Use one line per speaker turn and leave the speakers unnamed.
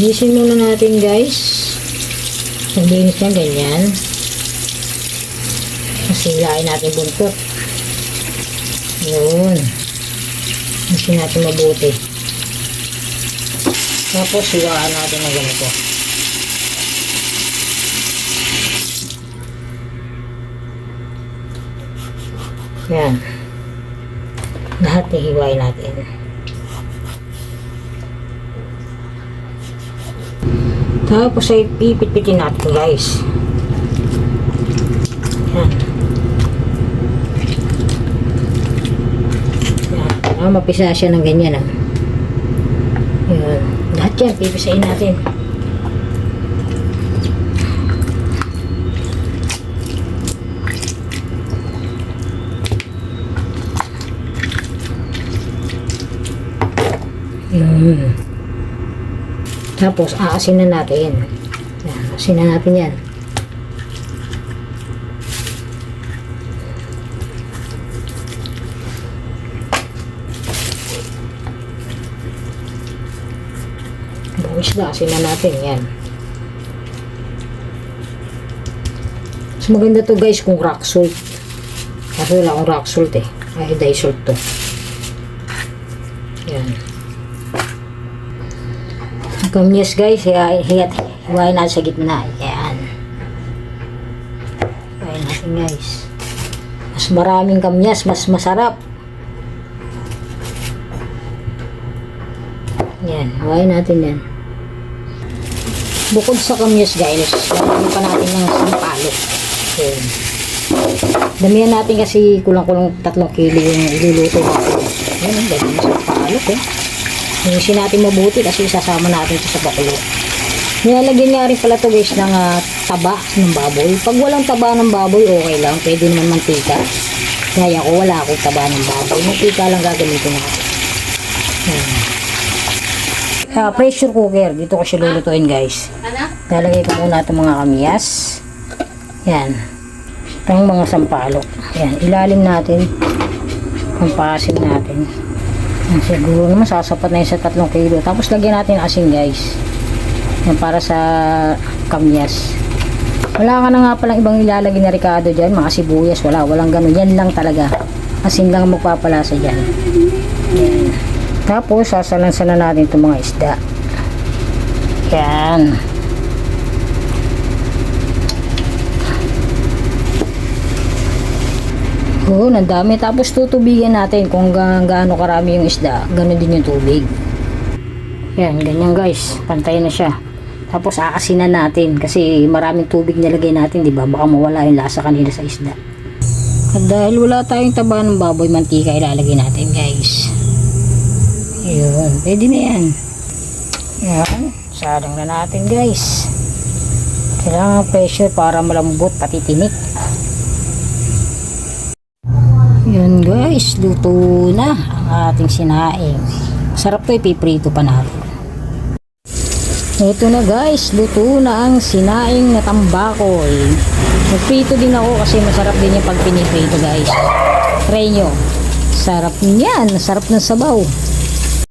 Linisin muna natin guys. Naglinis niya ganyan. Masilain natin buntot. Yun. Linisin natin mabuti. Tapos siwaan natin ng ganito. Yan. Lahat hihiwain natin. Tapos ay pipit-pitin natin guys. Yan. Yan. Mapisa siya ng ganyan. Yan. Lahat yan pipisain natin. Yan. Tapos, aasin na natin. Yan, aasin na natin yan. Buwis na, asin na natin. Yan. Mas maganda to guys kung rock salt. Kasi wala akong rock salt eh. Ay, dye salt to. Yan. Kamyas guys, hiwain natin sa gitna. Yan. Hiwain natin guys. Mas maraming kamyas, mas masarap. Yan, hiwain natin yan. Bukod sa kamyas guys, lagyan pa natin ng sampalok. Yan. Damihan natin kasi kulang-kulang 3 kilo yung iluluto natin. Yan, ang ganyan sa sampalok eh. Linisin natin mabuti kasi sasama natin ito sa bakulo. Nilalagyan nga rin pala ito guys ng taba ng baboy. Pag walang taba ng baboy, okay lang. Pwede naman mantika. Kaya ko wala akong taba ng baboy. Mantika lang gagamitin ako. Pressure cooker. Dito ko siya lulutuin guys. Lalagay ko muna itong mga kamyas. Yan. Itong mga sampalok. Yan. Ilalim natin. Pampasin natin. Siguro naman sasapat na yun sa 3 kilo. Tapos lagyan natin asin guys. Yan para sa kamyas. Wala ka na nga palang ibang ilalagay na ricado dyan. Mga sibuyas. Walang ganun. Yan lang talaga. Asin lang ang magpapalasa dyan. Yan. Tapos sasalansan na natin itong mga isda. Yan. Oo, nandami. Tapos tutubigan natin kung gaano karami yung isda. Ganon din yung tubig. Yan, ganyan guys. Pantay na siya. Tapos aasinan natin. Kasi maraming tubig nilagay natin, diba? Baka mawala yung lasa kanina sa isda. At dahil wala tayong taba ng baboy, mantika ilalagay natin guys. Ayun, pwede na yan. Yan, salang na natin guys. Kailangan pressure para malambot pati tinik. Yun guys, luto na ang ating sinaing. Sarap to, ipiprito pa natin. Ito na guys, luto na ang sinaing na tambakoy. Magprito din ako kasi masarap din yung pag piniprito guys. Try nyo. Sarap niyan, sarap ng sabaw.